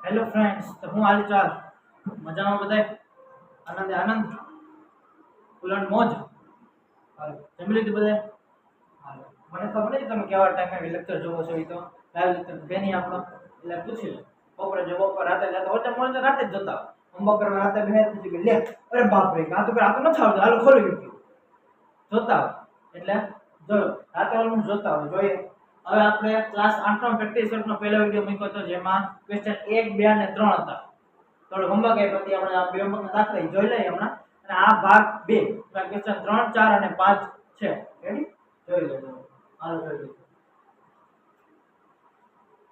Hello friends, તો હું હાલચાલ મજામાં બધાય? આનંદે આનંદ, ઉલટ મોજ. હાલો, જમી લીધું બધાય? હાલો, મને ખબર નથી તમે કેવા ટાઈમે લેક્ચર જોવો છો. એ તો લાઈવ લેક્ચર છે નહીં આપણો, એટલે પૂછી લો. બપોરે જો બપોર રાતે જતા હોય તો મને રાતે જ જતા હોમવર્ક કરવા રાતે બે પૂછી કે લે, અરે બાપ રે, આ તો નથી આવતું, હાલો ખોલી ગયું જોતા હોય. એટલે જો રાતે હું જોતા હોય જોઈએ. હવે આપણે ક્લાસ 8 નો પ્રેક્ટિસ સેટનો પહેલો વિડિયો મૂક્યો હતો, જેમાં ક્વેશ્ચન 1, 2 અને 3 હતા. થોડો હોમવર્ક એ પછી આપણે આ બે હોમવર્કના દાખલા જોઈ લઈએ હમણાં. અને આ ભાગ 2 ક્વેશ્ચન 3, 4 અને 5 છે. રેડી? જોઈ લો. હાલો જોઈ લો.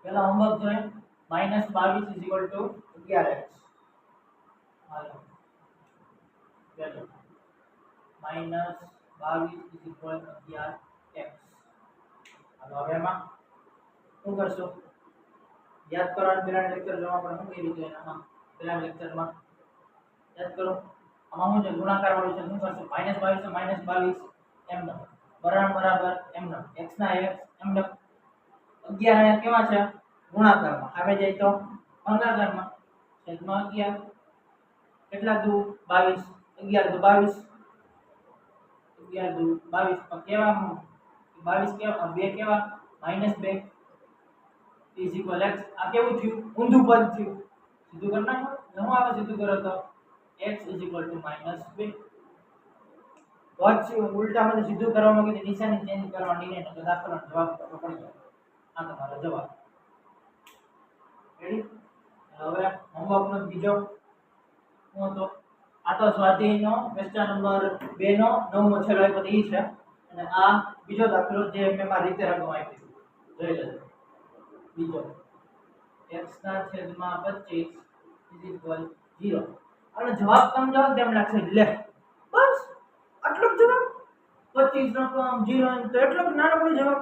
પહેલા હોમવર્ક જોઈએ. -22 = 11x. હાલો ચાલો, -22 = 11x. હાલો, હવે એમાં શું કરશો? યાદ કરવાનું. પેલા લેક્ચર જોવા આપણે શું કર્યું હતું એનામાં, પેલા લેક્ચરમાં યાદ કરો. આમાં શું છે? ગુણાકાર વાળું છે. શું કરશો? -22 તો -22 એમ ન બરાબર એમ ન x ના x એમ ન 11 અહીંયા કેવા છે? ગુણાકારમાં. આવે જાય તો ભાગાકારમાં. છેદમાં 11. કેટલા દુ 22, 11 દુ 22, 11 દુ 22. પણ કેવા 22 કેવા? 2 કેવા? -2 = x. આ કેવું થયું? ઊંધું પદ થયું. સીધું કરી નાખો. શું આવે સીધું કરો તો x = -2. પછી ઉલટામાં સીધું કરવા માંગે તો નિશાની ચેન્જ કરવાની નહીં, તો દાખલાનો જવાબ પડી જાય. આ તમારો જવાબ. રેડી? હવે હોમવર્કનો બીજો શું હતો? આ તો સ્વાધ્યાયનો ક્વેશ્ચન નંબર 2 નો 9મો છેલ્લો એક ઈ છે. અને આ બીજો દાખલો જે મેં મારી રીતે રકમ આપી છે. જોઈ લેજો. બીજો x/25 = 0. આનો જવાબ તમને કેમ લાગશે? લે બસ આટલો જ જવાબ. 25 નો તો આમ 0 તો એટલો નાનો પણ જવાબ.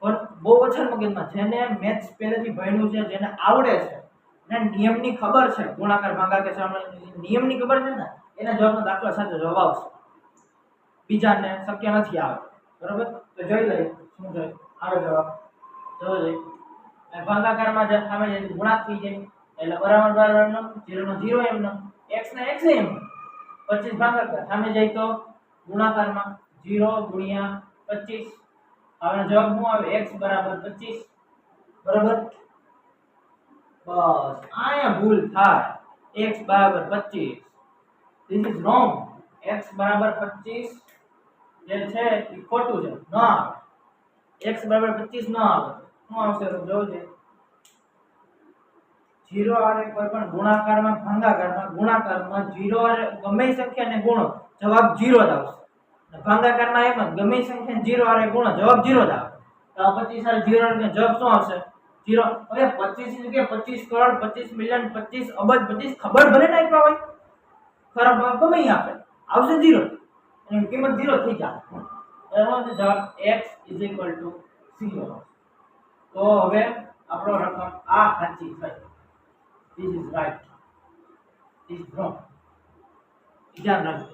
પણ બહુ ઓછા મગજમાં જેને મેથ્સ પહેલેથી ભણ્યું છે, જેને આવડે છે, ને નિયમની ખબર છે, ગુણાકાર ભાગાકાર નિયમની ખબર છે ને, એના જવાબનો દાખલો સાથે જવાબ આવશે. બીજાને શક્ય નથી આવે. બરોબર? તો જોઈ લઈએ શું જોઈએ. આવે જવાબ જોઈ લઈએ. ભાગાકારમાં જે સામે જે ગુણાકાર થઈ જાય એટલે બરાબર નો 0 નો 0 એમ નો x ના x એમ 25 ભાગાકાર સામે જાય તો ગુણાકારમાં 0 * 25. હવે જવાબ શું આવે? x = 25. બરાબર? બસ આયા ભૂલ થાય. x = 25. This is wrong. x = 25 જે છે એ ખોટું છે. ન આવે. x = 25 ન આવે. શું આવશે? તો જોજો. 0 આરે કોઈ પણ ગુણાકારમાં ગુણાકારમાં 0 આરે ગમે સંખ્યાને ગુણો જવાબ 0 જ આવશે. ભાગાકારમાં એમ જ ગમે સંખ્યાને 0 આરે ગુણો જવાબ 0 જ આવે. તો 25 આરે 0 આરે જવાબ શું આવશે? 0. હવે 25 ની જગ્યાએ 25 કરોડ, 25 મિલિયન, 25 અબજ, 25 ખબર ભલે ના આપ્યા હોય, ખરાબ ગમે આપે આવશે 0. એની કિંમત 0 થઈ જાય. એનો જવાબ x = 0. તો હવે આપણો રકમ આ સાચી થઈ. This is right. This is wrong. ધ્યાન રાખજો.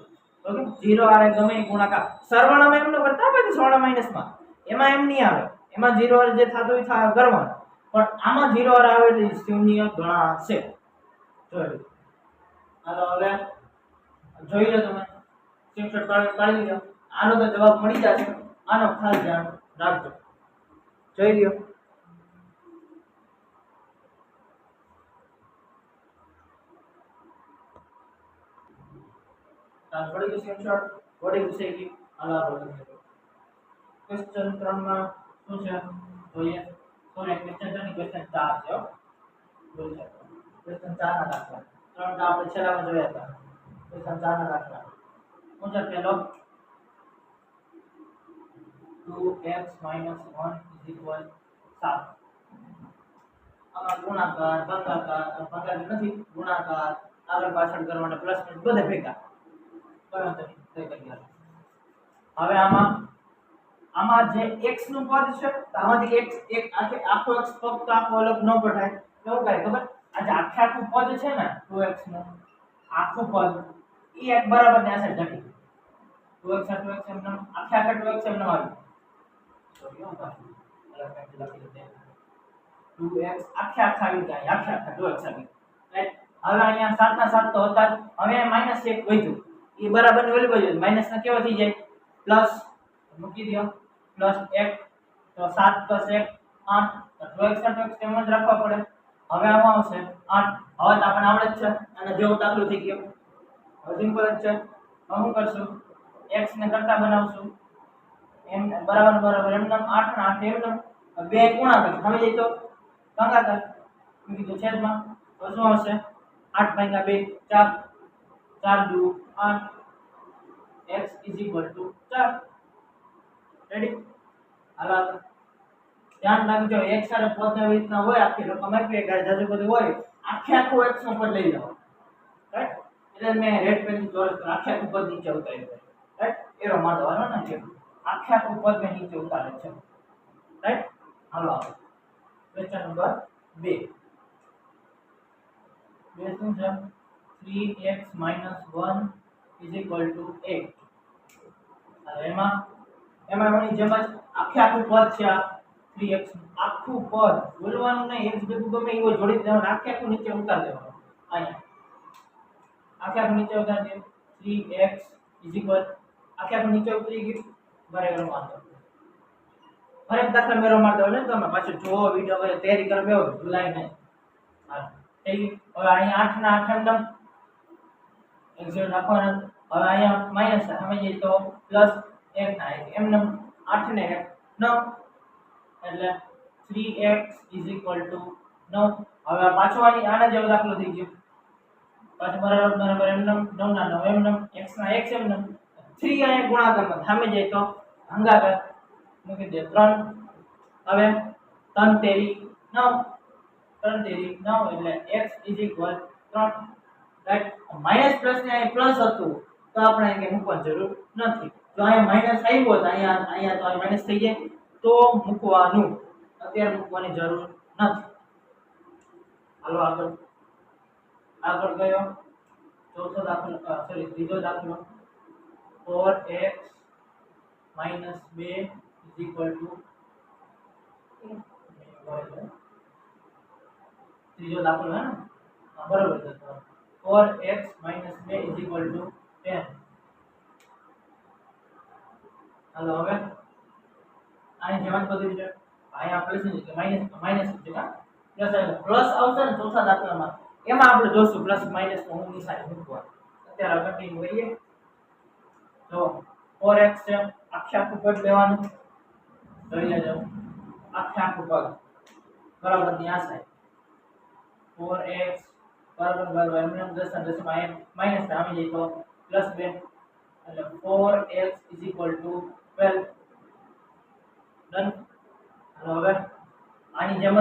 ઓકે? 0 આરે ગમે ગુણાકાર સરવાળામાં એમ ન કરતા પછી સરવાળા માઈનસમાં એમાં એમ નહીં આવે. એમાં 0 આરે જે થતું હોય થાય કરવાનું. પણ આમાં 0 આરે આવે એટલે શૂન્ય ગણાશે. જોઈ લો. હાલો હવે જોઈ લો તમે. સ્ક્રીનશોટ પાડી લીધો. આનો તો જવાબ મળી જશે. આનો ખાસ ધ્યાન રાખજો. જોઈ લ્યો. પડી ગયું સ્ક્રીનશોટ? પડી ગયું છે કે હાલો આપણે ક્વેશ્ચન 3 માં શું છે જોઈએ. સોરી, ક્વેશ્ચન 3 ની ક્વેશ્ચન 4 છે. જોઈ શકો. ક્વેશ્ચન 4 ના દાખલા 3 તો આપણે છેલ્લામાં જોયા હતા. ક્વેશ્ચન 4 ના દાખલા શું છે? પહેલો 2x - 1 = 7. આમાં ગુણાકાર ભાગાકાર નથી, ગુણાકાર આગળ પાછળ કરવાના પ્લસ બધે ભેગા. હવે આમાં જે x નું પદ છે, આમાંથી x એક આખો x ફક્ત આખો અલગ ન કઢાય. કેવું કરે ખબર? આ જે આખું પદ છે ને 2x નું આખું પદ એ એક બરાબર ને આસે ઘટી 2x એમ નામ આખા 2x એમ નામ આવી. સોરી હો પાછું અલગ કાંઈ લખી દે. 2x આખે આખા આવી ગયા આખે આખા 2x આવી રાઈટ હવે અહીંયા 7 ના 7 તો હતા જ. હવે -1 વધ્યું એ બરાબર ની વેલ્યુ બની માઈનસ ના કેવા થઈ જાય પ્લસ મૂકી દો પ્લસ 1 તો 7 + 1 8 તો 2x તેમ જ રાખવા પડે. હવે આમાં આવશે 8 હવે તો આપણને આવડે જ છે અને જેવો દાખલો થઈ ગયો હવે સિમ્પલ જ છે. હવે શું કરશું x ને કરતા બનાવશું એમ બરાબર એમ નામ 8 ના 8 એમ નામ બે ગુણાકાર હવે જઈ તો ભાગાકાર મૂકી દો છેદમાં તો શું આવશે 8 / 2 4 4 × 8 x = 4 રેડી. હાલો ધ્યાન રાખજો એક સાથે પદ ને રીતના હોય આખી રકમ આપી કે જાજુ બધું હોય આખે આખું x નો પદ લઈ જાવ રાઈટ એટલે મેં રેડ પેન થી ચોરસ આખે આખું પદ નીચે ઉતારી દે રાઈટ એરો મારવાનો ને છે આખે આખું પદ મેં નીચે ઉતારે છે રાઈટ. હાલો ક્વેશ્ચન નંબર 2 શું છે 3x - 1 = 8 એમાં એની જેમ જ આખે આખું પદ છે આ 3x આખું પદ બોલવાનું નહીં x ભેગું ગમે એવો જોડી દેવાનું આખે આખું નીચે ઉતાર દેવાનું અહીંયા આખે આખું નીચે ઉતાર દે 3x આખે આખું નીચે ઉતરી ગયું બરાબર વાંધો ફરક દાખલા મેરો માર દો ને તમે પાછું જો વિડિયો કરે તૈયારી કર બેહો ભૂલાય નહીં. હા થઈ ગયું. હવે અહીંયા 8 ના 8 એમ એક્ઝેક્ટ રાખવાના. હવે અહીંયા માઈનસ સામે જઈએ તો પ્લસ 1 ના 1 એમ 8 ને 9 એટલે 3x = 9. હવે પાછો આના જેવો દાખલો થઈ ગયો પાછો બરાબર એમ 9 ના 9 એમ x ના x એમ 3 અહીંયા ગુણાકારમાં સામે જાય તો ભાગાકાર મૂકી દે 3. હવે 3 તેરી 9 3 તેરી 9 એટલે x = 3 રાઈટ. માઈનસ પ્લસ ને અહીં પ્લસ હતું તો આપણે અહીં કે મૂકવાની જરૂર નથી. જો અહીંયા માઈનસ આવ્યો તો અહીંયા તો માઈનસ થઈ જાય તો મૂકવાનું અત્યારે મૂકવાની જરૂર નથી. હાલો આગળ ગયો ચોથો દાખલો ત્રીજો દાખલો 4x - 2 ત્રીજો દાખલો હે ને બરાબર છે 4x - 2 = 10. હાલો હવે આની જેમ જ બધું છે અહીંયા પ્લસ ની કે માઈનસ છે કા પ્લસ આવશે ને ચોથા દાખલામાં એમાં આપણે જોશું પ્લસ માઈનસ નો હું નિશાની મૂકવા. અત્યારે કન્ટિન્યુ કરીએ તો 4x છે આખે આખું પદ લેવાનું લઈ લેજો આખે આખું પદ બરાબર ની આ સાઈડ 4x બરાબર એમ 10 ના 10 માં માઈનસ આવી જાય તો પ્લસ 2 એટલે 4x = 12 ડન. હવે આની જેમ જ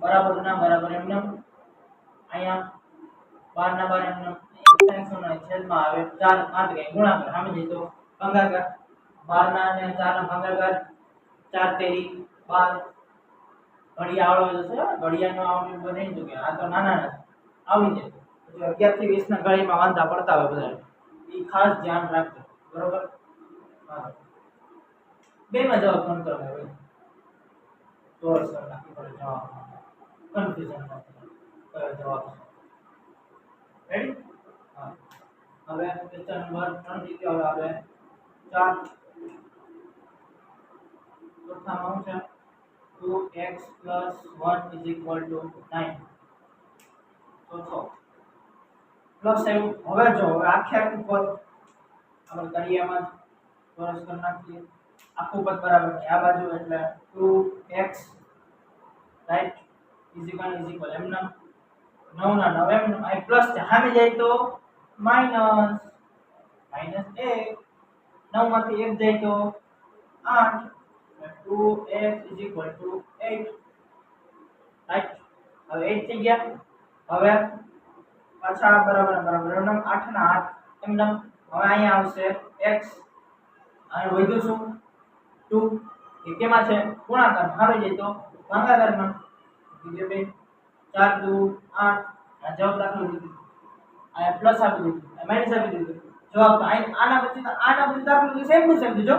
બરાબર ના બરાબર એમ અહીંયા 12 ના 12 એમ એક્સટેન્શન ના છેદમાં આવે 4 5 ગઈ ગુણાકાર સામે જઈ તો ભાગાકાર 12 ના અને 4 ના ભાગાકાર 4 તેરી 12 ઘડિયા આવડે છે ઘડિયાનો આવડે બને તો કે આ તો નાના આવડી જાય પછી 11 થી 20 ના ઘડીમાં વાંધા પડતા હોય બધા એ ખાસ ધ્યાન રાખજો બરોબર. હા બે માં જવાબ કોણ કરવાનો હોય તો સર નાખી પડે જવાબ કન્ફ્યુઝન કયો જવાબ રેડી. હા હવે ક્વેશ્ચન નંબર 3 થી હવે આવે 4 ચોથામાં શું છે 2x + 1 = 9 ચોથો પ્લસ આવ્યું. હવે જો હવે આખે આખું પદ આપણે કરીએમાં ચોરસ કરી નાખીએ આખું પદ બરાબર છે આ બાજુ એટલે 2x રાઈટ = એમ 9 ના 9 એમ આ પ્લસ છે સામે જાય તો માઈનસ 1 9 માંથી 1 જાય તો 8 2x = 8 રાઈટ. હવે 8 થઈ ગયા. હવે પાછા બરાબર 8 ના 8 એમ હવે અહીંયા આવશે x અને વધ્યું શું 2 એ કેમાં છે ગુણાકાર આવે જાય તો ભાગાકારમાં બીજો બે 4 2 8 આ જવાબ દાખલો દીધો આ પ્લસ આપી દીધું માઈનસ આપી દીધું જવાબ આના પછી દાખલો સેમ ટુ સેમ દીધો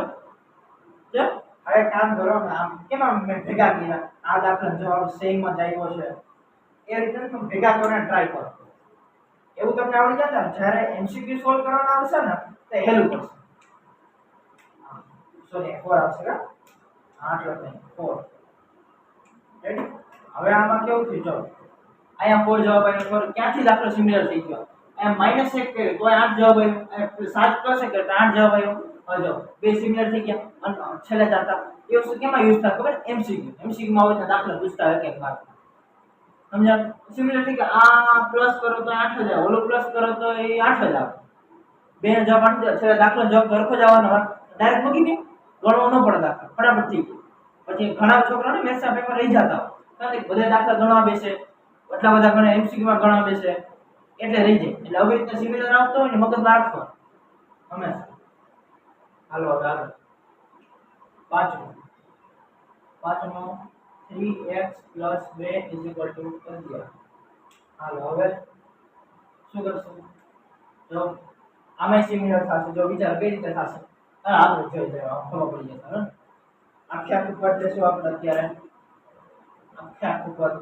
છે હવે કામ કરો ને આમ કેમ આમ મેં ભેગા કર્યા આ દાખલા જવાબ સેમ જ આવ્યો છે એ રીતે તમે ભેગા કરીને ટ્રાય કરો એવું તમને આવડી જાય ને જ્યારે એમસીક્યુ સોલ્વ કરવાના આવશે ને તો હેલું પડશે સોરી 4 આવશે કે 8 લખાય 4 રેડી હવે આમાં કેવું થયું જો અહીંયા 4 જવાબ આવ્યો તો ક્યાંથી દાખલો સિમિલર થઈ ગયો અહીંયા -1 કર્યો તો 8 જવાબ આવ્યો 7 કરશે કે 8 જવાબ આવ્યો હવે જો બે સિમિલર થઈ ગયા અને છેલ્લે જાતા એ વસ્તુ કેમાં યુઝ થાય ખબર એમસીક્યુ માં હોય તો દાખલા પૂછતા હોય એક માર્ક સમજ્યા સિમિલર થઈ ગયા આ પ્લસ કરો તો 8 જ આવે ઓલો પ્લસ કરો તો એ 8 જ આવે બે નો જવાબ 8 જ છેલ્લે દાખલો જવાબ સરખો જ આવવાનો ડાયરેક્ટ મૂકી દે ગણવો ન પડે દાખલો ફટાફટ થઈ ગયો પછી ઘણા છોકરાઓને મેથ્સના પેપર રહી જતા હોય કારણ કે બધા દાખલા ગણવા બેસે એટલા બધા ઘણા એમસીક્યુ માં ગણવા બેસે એટલે રહી જાય એટલે આવી રીતે સિમિલર આવતો હોય ને મગજમાં રાખો હંમેશા હાલો હવે આગળ પાંચમો 3x + 2 = 11 હાલો હવે શું કરશું જો આમાં સિમિલર થશે જો વિચાર કઈ રીતે થશે આગળ જોઈ જાય ખબર પડી જશે ને આખું પદ લેશું આપણે અત્યારે આખું પદ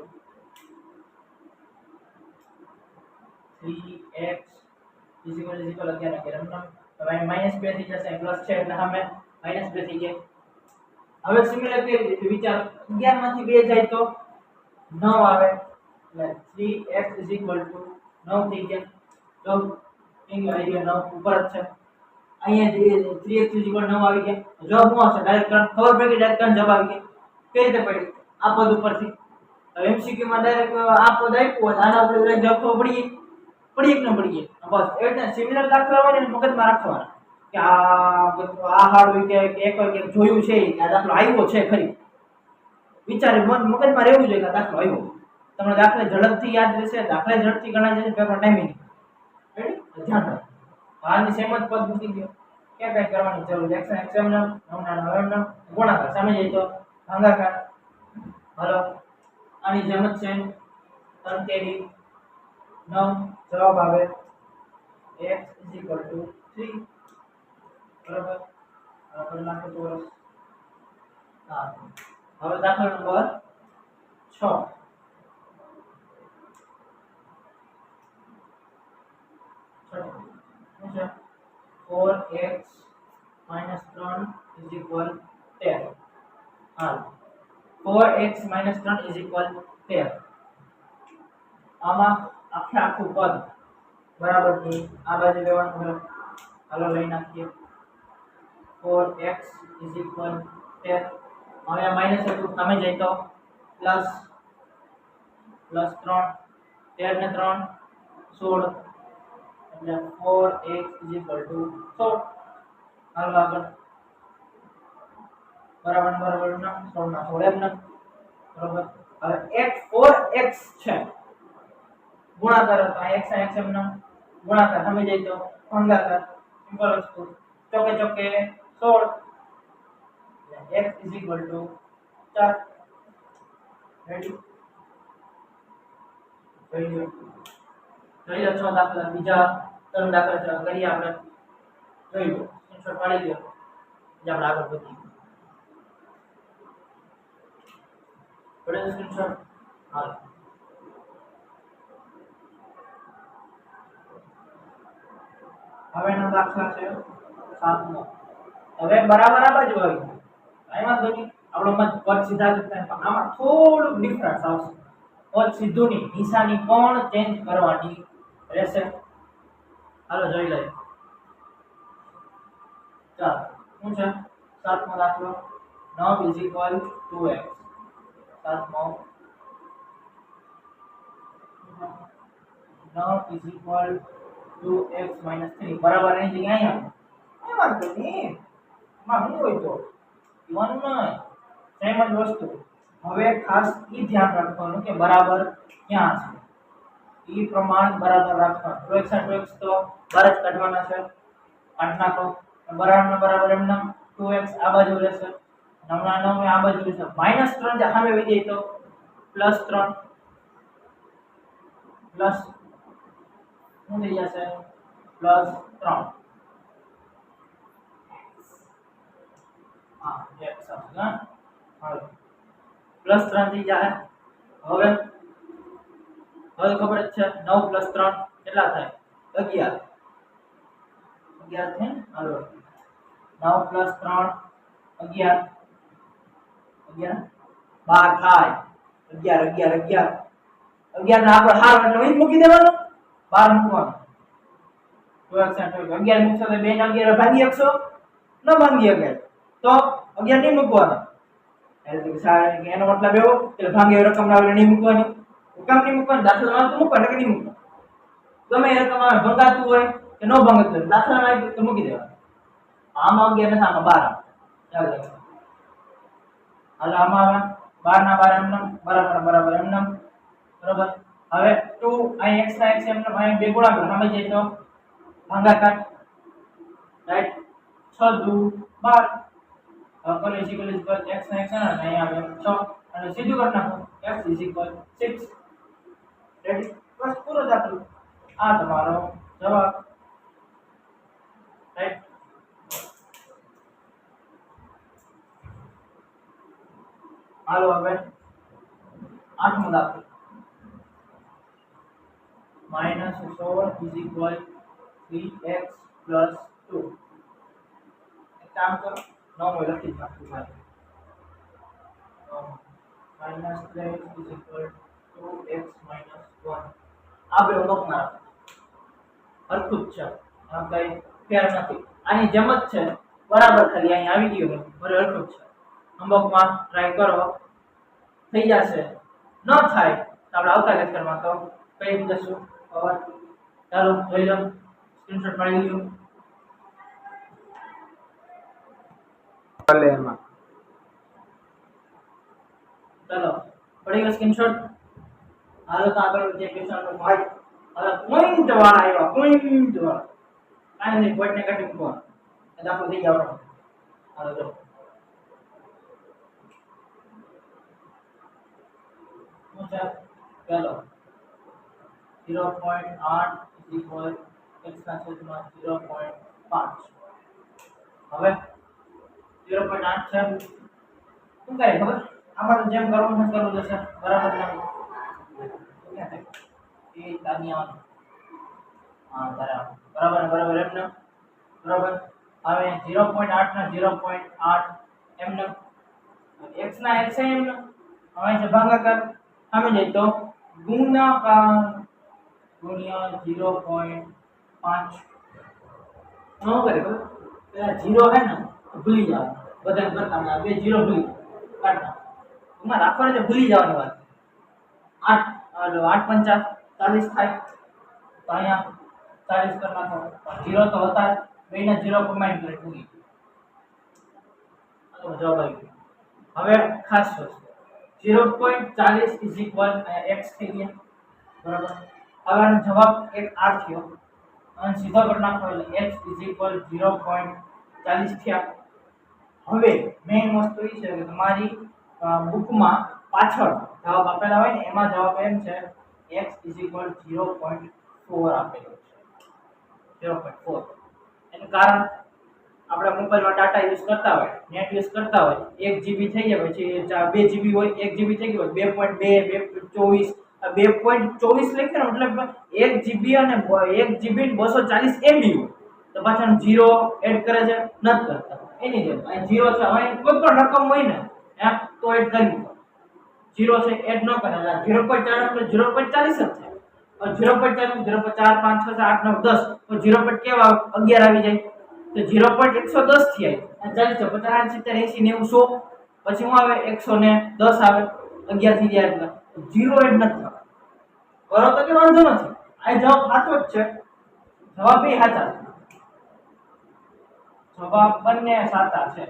3x = 11 હવે -2 થઈ જશે પ્લસ છે એટલે સામે -2 થઈ જાય હવે સિમિલર કઈ રીતે વિચાર 11 માંથી 2 જાય તો 9 આવે એટલે 3x = 9 થઈ ગયા તો ઇંગ્લિશ આવી 9 ઉપર જ છે અહીંયા 3x = 9 આવી ગયા જવાબ શું આવશે ડાયરેક્ટ ખબર પડી કે ડાયરેક્ટ જવાબ આવી ગયા કઈ રીતે પડી આ પદ ઉપરથી હવે એમસીક્યુ માં ડાયરેક્ટ આ પદ આપ્યું હોય આના ઉપર ડાયરેક્ટ જવાબ ખબર પડી કે ન પડી બસ એટલે સિમિલર દાખલા હોય ને મગજમાં રાખવાના કે આ હાર્ડ હોય કે એક હોય કે જોયું છે આ દાખલો આવ્યો છે ખરી વિચારે મગજમાં રહેવું જોઈએ કે આ દાખલો આવ્યો તમને દાખલા ઝડપથી યાદ રહેશે દાખલા ઝડપથી ગણાય જશે પેપર ટાઈમિંગ રેડી ધ્યાન રાખો હાલની સેમ જ પદ મૂકી દો ક્યાં કઈ કરવાની જરૂર છે એક્સએમ નો 9 ગુણાકાર સામે જઈ તો ભાગાકાર હાલો આની જેમ જ છે 3 તેરી 9 જવાબ આવે x = 3 બરાબર આપણે નાખો ચોરસ હા હવે દાખલા નંબર 6 4x - 3 = 13 હા 4x - 3 = 13 આમાં આખું પદ બરાબર ની આ બાજુ લેવાનું છે હાલો લઈ નાખીએ 4x = 13 હવે આ માઈનસ હતું સામે જાય તો પ્લસ 3 13 ને 3 16 એટલે 4x = 16 હાલો આગળ બરાબર ના 16 ના 16 એમ બરાબર હવે x 4x છે ગુણાકાર હતો આ x અને x એમ ગુણાકાર સામે જાય તો ભાગાકાર સિમ્પલ વસ્તુ ચોકે 16 x = 4 રેડી જોઈ લો છો દાખલા બીજા 3 દાખલા કરીએ આપણે જોઈ લો સ્ક્રીનશોટ પાડી લો જે આપણે આગળ વધીએ પડે સ્ક્રીનશોટ હાલ હવેનો દાખલા છે 7મો હવે બરાબર આ બાજુ આવી કાઈ વાંધો નહીં આપણો મત પદ સીધા જ થાય પણ આમાં થોડું ડિફરન્સ આવશે પદ સીધું ની નિશાની પણ ચેન્જ કરવાની રહેશે હાલો જોઈ લઈએ ચાલો શું છે 7મો દાખલો 9 = 2x 7મો 9 = 2x - 3 બરાબર એની જગ્યાએ અહીંયા વાંધો નહીં માં શું હોય તો વન નહીં સેમ જ વસ્તુ હવે ખાસ ઈ ધ્યાન રાખવાનું કે બરાબર ક્યાં છે ઈ પ્રમાણ બરાબર રાખવાનું 2x અને 2x તો બહાર જ કાઢવાના છે કાઢ નાખો બરાબર એમના 2x આ બાજુ રહેશે 9 ના 9 આ બાજુ રહેશે -3 જે સામે વહી જાય તો +3 પ્લસ શું થઈ જશે +3 હા x આવશે હા +3 થઈ જાય હવે ખબર જ છે 9 + 3 કેટલા થાય 11 11 થાય હાલો 9 + 3 11 11 12 થાય 11 11 11 ના આપણે હાર એટલે અહીં મૂકી દેવાનો 12 મૂકવાનો તો 11 મૂકશો તો 2 ને 11 ભાગી શકશો ન ભાંગી શકે તો 11 નહીં મૂકવાનો એનો મતલબ એવો કે ભાંગી રકમ આવે નહીં મૂકવાની કામ નહીં મૂકવાનું દાખલામાં તો મૂકવા કે નહીં મૂકવા ગમે એ રકમ આવે ભંગાતું હોય કે ન ભંગાતું હોય દાખલામાં આવી તો મૂકી દેવાનું આમાં 11 ને આમાં 12 ચાલો હાલ આમાં 12 ના 12 એમનેમ બરાબર એમનેમ બરાબર હવે 2 અહીં x ના x એમનેમ અહીં બે ગુણાકાર સામે જાય તો ભાગાકાર રાઈટ 6 દુ 12 કોલે x ના x અને અહીં આવે 6 અને સીધું કરી નાખો x 6 રેડી બસ પૂરો દાખલો આ તમારો જવાબ રાઈટ હાલો હવે 8મો દાખલો -16 3x + 2 એક કામ કરો 9 લખી નાખું ભાઈ -3 = 2x - 1 આ બે લખનાર હરખું જ છે આ કઈ ફેર નથી આની જેમ જ છે બરાબર ખાલી અહીં આવી ગયું બરાબર હરખું જ છે હોમવર્કમાં ટ્રાય કરો થઈ જશે ન થાય તો આપણે આવતા લેક્ચરમાં તો કઈ દઈશું હવે ચાલો જોઈ લો સ્ક્રીનશોટ મળી ગયું ભલે એમાં ચાલો પડી ગયો સ્ક્રીનશોટ હાલો તો આગળ જે ક્વેશ્ચન નો ભાઈ હવે પોઈન્ટ વાળા આવ્યા પોઈન્ટ વાળા કાંઈ નહીં પોઈન્ટ ને કાઢી મૂકો એ દાખલો થઈ ગયો હાલો જો ચાલો 0.8 x ના છેદમાં 0.5 હવે 0.8 છે શું કરે ખબર આમાં તો જેમ કરવું છે કરવું જશે બરાબર ને એ તાનિયા હા બરાબર એમને બરાબર હવે 0.8 ના 0.8 એમને x ના x એમને હવે છે ભાગાકાર સામે જાય તો ગુણાકાર ગુણ્યા 0.5 નો કરે પેલા 0 હે ને ભૂલી જાવ બધા કરતા બે 0 ભૂલી કાઢના ઉમાં રાખવાને તો ભૂલી જવાની વાત 8 8 5 40 થાય તો અહીંયા 40 કરી નાખો 0 તો હતા જ બેના 0 કમ્બાઈન કરી પૂરી તો જવાબ આવી ગયો હવે ખાસ વસ્તુ 0.40 x થઈ ગયા બરાબર હવે આનો જવાબ એક આ થયો અને સીધો કરી નાખો એટલે x 0.40 થયા હવે મેઈન વસ્તુ એ છે કે તમારી બુકમાં પાછળ જવાબ આપેલા હોય ને એમાં જવાબ એમ છે x 0.4 આપેલો છે 0.4 એનું કારણ આપણે મોબાઈલમાં ડાટા યુઝ કરતા હોય નેટ યુઝ કરતા હોય 1 GB થઈ જાય પછી 2 GB હોય 1 GB થઈ ગયો 2.2 2.24 લખે ને મતલબ 1 GB અને 1 GB 240 MB તો પાછળ 0 એડ કરે છે નથી કરતા એની જેમ અહીં 0 છે હવે કોઈ પણ રકમ હોય ને તો એડ કરી દો 0 છે એડ ન કરે 0.4 એટલે 0.40 જ થાય 0.4 0.4 5 6 8 9 10 તો 0. કેવા 11 આવી જાય તો 0.110 થી આવી 40 50 70 80 90 100 પછી હું આવે 110 આવે 11 થી જાય એટલે 0 એડ નથી થતો કરો તો કે વાંધો નથી આ જવાબ સાચો જ છે જવાબ એ સાચા છે જવાબ બંને સાચા છે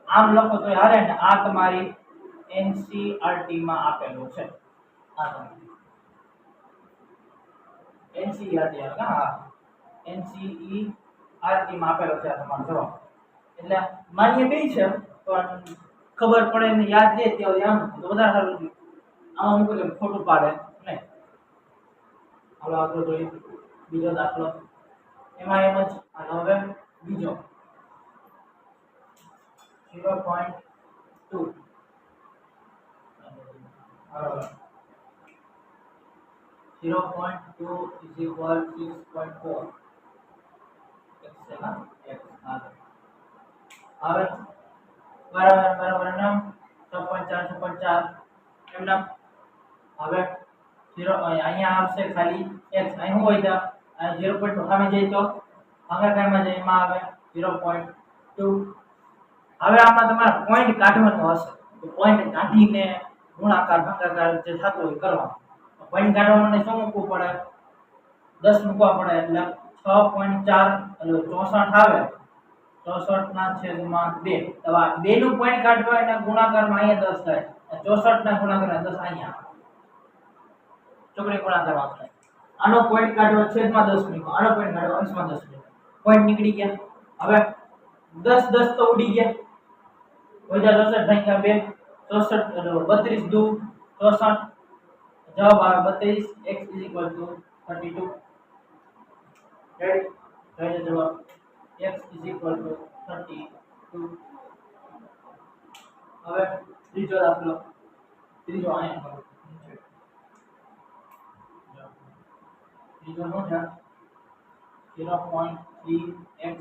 આમ લખો તો હારે ને આ તમારી NCERT માં આપેલું છે આ તમારી NCERT હા NCERT માં આપેલો છે તમારો જવાબ એટલે માન્ય બે છે પણ ખબર પડે ને યાદ રહે તો આમ તો વધારે સારું છે આમાં હું કોઈ ખોટું પાડે નહીં હાલો આગળ જોઈએ બીજો દાખલો એમાં એમ જ અને હવે બીજો 0.2 0.2 is equal 6.4 x છે ના x આવે બરાબર બરાબર એમ 6.4 એમ હવે 0 અહીંયા આવશે ખાલી x અહીં શું હોય તો 0.2 સામે જઈ તો ભાગાકારમાં જઈ એમાં આવે 0.2 હવે આમાં તમારે પોઈન્ટ કાઢવાનો હશે તો પોઈન્ટ કાઢીને ગુણાકાર ભાગાકાર જે થતો હોય કરવાનો પોઈન્ટ કાઢવા માટે શું મૂકવું પડે 10 મૂકવા પડે એટલે 6.4 એટલે 64 આવે 64 ના છેદમાં 2 તો આ 2 નું પોઈન્ટ કાઢવા એના ગુણાકારમાં અહીંયા 10 થાય 64 ના ગુણાકારમાં 10 અહીંયા ચોકડી ગુણાકારમાં થાય આનો પોઈન્ટ કાઢવા છેદમાં 10 મૂકો આનો પોઈન્ટ કાઢવા અંશમાં 10 મૂકો પોઈન્ટ નીકળી ગયા હવે 10 10 તો ઉડી ગયા વજા 64 ભાગ્યા 2 64 32 દુ 64 જવાબ આવે 32 x 32 રેડી થઈ જવાબ x 32 હવે ત્રીજો દાખલો ત્રીજો અહીંયા કરો ત્રીજો નો છે 0.3 x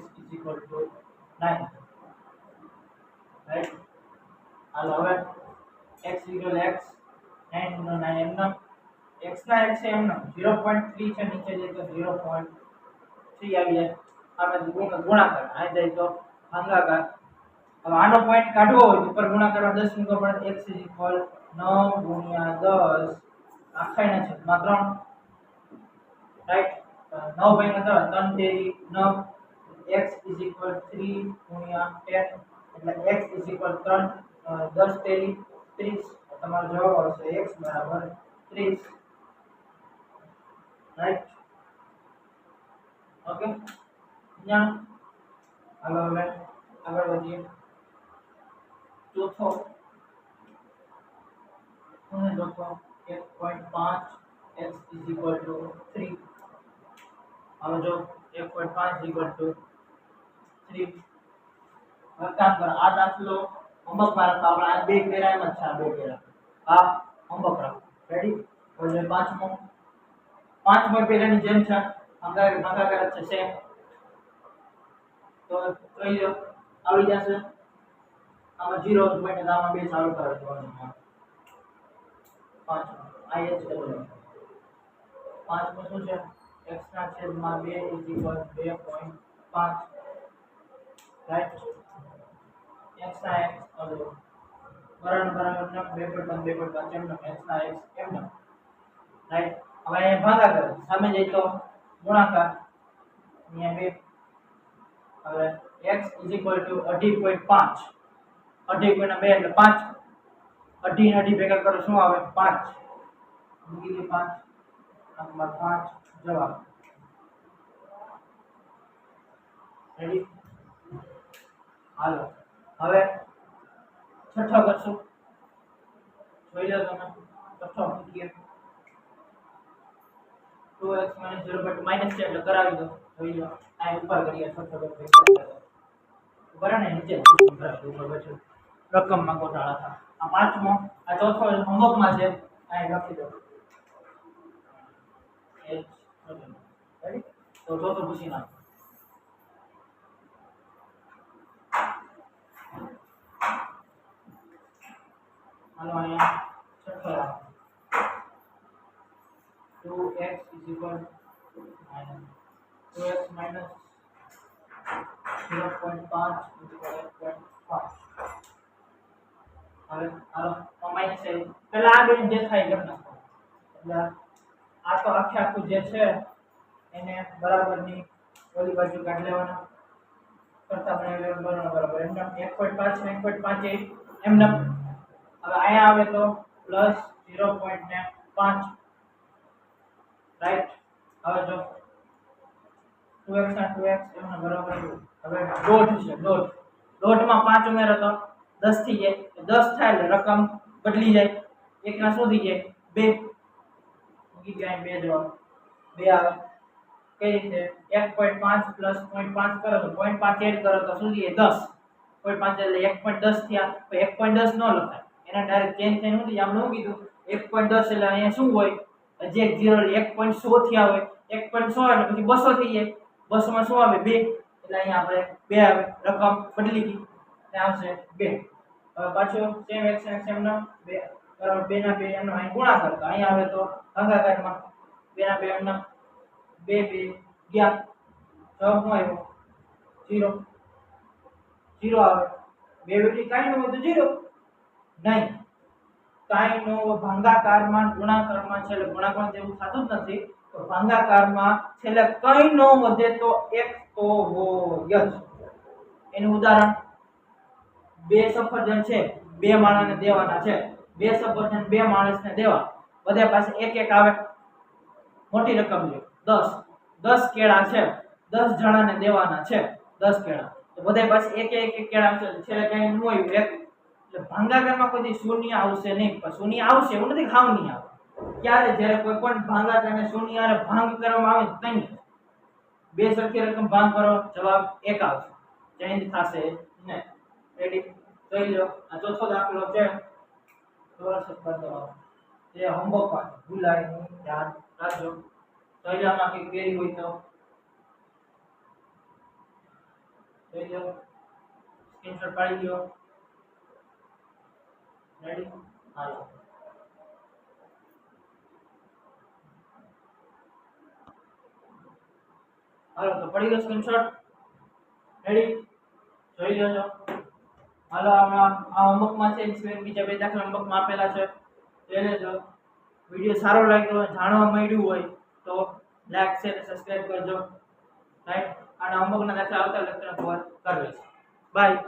9 રાઈટ હાલો હવે x x 9 નો 9 એમ x ના x છે એમ 0.3 છે નીચે જાય તો 0.3 આવી જાય આપણે ગુણાકાર આ જાય તો ભાગાકાર હવે આનો પોઈન્ટ કાઢવો હોય તો ઉપર ગુણાકારમાં 10 મૂકવો પડે x 9 ગુણ્યા 10 આખાઈના છેદમાં 3 રાઈટ 9 ભાગ્યા 3 તેરી 9 x 3 ગુણ્યા 10 એટલે x 3 10 તેરી 30 તમારો જવાબ આવશે x બરાબર 30 રાઈટ ઓકે અહીંયા હાલો હવે આગળ વધીએ ચોથો 1.5 x 3 હવે જો 1.5 3 કામ કરો આ દાખલો હોમવર્ક માં રાખો આપણે આ બે પેરા એમ જ છે આ બે પેરા આ હોમવર્ક રાખો રેડી હવે પાંચમો પેરાની જેમ છે ભાગાકાર છે સેમ તો કહી દો આવડી જશે આમાં 0 પોઈન્ટ આમાં બે ચાલુ કરી દેવાનું પાંચમો આ જ ડબલ પાંચમો શું છે x ના છેદમાં 2 2.5 રાઈટ x ના x અલો બરાબર 2.5 એમ x ના x એમ રાઈટ હવે અહીં ભાગાકાર સામે જઈ તો ગુણાકાર અહીંયા 2 હવે x 2.5 2 એટલે 5 અઢી ને અઢી ભેગા કરો શું આવે 5 મૂકી દે 5 નંબર 5 જવાબ રેડી હાલો હવે છઠ્ઠો કરશું જોઈ લો તમે છઠ્ઠો મૂકીએ 2x - 0 માઈનસ છે એટલે કરાવી દો જોઈ લો આ ઉપર કરીએ છઠ્ઠો કરશું બરાબર ને નીચે ઉપર બચો રકમમાં ગોટાળા થાય આ પાંચમો આ ચોથો હોમવર્ક માં છે આ લખી દો રેડી તો ચોથો પૂછી નાખો હાલો અહીંયા છઠ્ઠો રાખો 2x - 2x - 0.5 1.5 હવે હાલો માઈનસ છે પહેલા આ બેન જે થાય કેમ નાખો એટલે આ તો આખે આખું જે છે એને બરાબરની ઓલી બાજુ કાઢી લેવાના કરતા બનાવી બરાબર એમ 1.5 ને 1.58 એમ હવે અહીંયા આવે તો પ્લસ 0.5 રાઈટ હવે જો 2x ના 2x એમના બરાબર હવે ડોટ છે ડોટમાં 5 ઉમેરો તો 10 થઈ જાય 10 થાય એટલે રકમ બદલી જાય એક ના શું થઈ જાય 2 મૂકી ગયા 2 જવાબ 2 આવે કઈ રીતે 1.5 + 0.5 કરો તો 0.5 એડ કરો તો શું થઈ જાય 10 કોઈ 5 એટલે 1.10 થયા તો 1.10 ન લખાય, એના ડાયરેક્ટ ચેન્જ થઈને હું આમ ન કીધું 1.10 એટલે અહીંયા શું હોય હજી એક 0 એટલે 1.100 થયા હોય, 1.100 એટલે પછી 200 થઈ જાય, 200 માં શું આવે 2 એટલે અહીંયા આપણે 2 આવે, રકમ બદલી ગઈ ત્યાં આવશે 2. હવે પાછું સેમ એક્શન સેમ ના 2 બરાબર 2 ના 2 એનો અહીં ગુણાકાર, તો અહીંયા આવે તો ભાગાકારમાં 2 ના 2 એમના 2 2 ગયા, જવાબ શું આવ્યો 0 0 આવે. 2 બેટી કાઈ ન હોય તો 0 નહીં, કાઈ નો ભાગાકારમાં ગુણાકારમાં છેલ્લે ગુણાકાર જેવું થતું જ નથી, તો ભાગાકારમાં છેલ્લે કઈ નો વધે તો એક તો હોય જ. એનું ઉદાહરણ 2 સફરજન છે 2 માણસને દેવાના છે, 2 સફરજન 2 માણસને દેવા, બધા પાસે એક એક આવે, મોટી રકમ લ્યો 10 કેળા છે 10 જણાને દેવાના છે 10 કેળા, તો બધા પાસે એક એક કેળા છે, છેલ્લે કઈ ન હોય એક, એટલે ભાગાકારમાં કોઈ શૂન્ય આવશે નહીં. પણ શૂન્ય આવશે એવું નથી ખાવ નહીં આવે, ક્યારે જ્યારે કોઈ પણ ભાગાકારને શૂન્ય અને ભાંગ કરવામાં આવે તઈ 2 સરખી રકમ ભાંગ કરો જવાબ 1 આવશે, ચેન્જ થશે નહીં. રેડી જોઈ લો, આ ચોથો દાખલો છે ચોરસ પદ્ધતિનો, જે હોમવર્ક પાછો ભૂલાય નહીં, યાદ રાખજો. જોઈ લો આમાં કઈ ક્વેરી હોય તો જોઈ લો, સ્ક્રીનશોટ પાડી લો. રેડી હાલો હાલો તો પડી ગયો સ્ક્રીનશોટ. રેડી જોઈ લેજો. હાલો આમાં આ હોમવર્કમાં છે બીજા 2 દાખલા હોમવર્કમાં આપેલા છે, જોઈ લેજો. વિડિયો સારો લાગ્યો જાણવા મળ્યું હોય તો લાઈક શેર સબસ્ક્રાઇબ કરજો. રાઈટ, અને હોમવર્કના દાખલા આવતા લેક્ચરમાં કવર કરવી છે. બાય.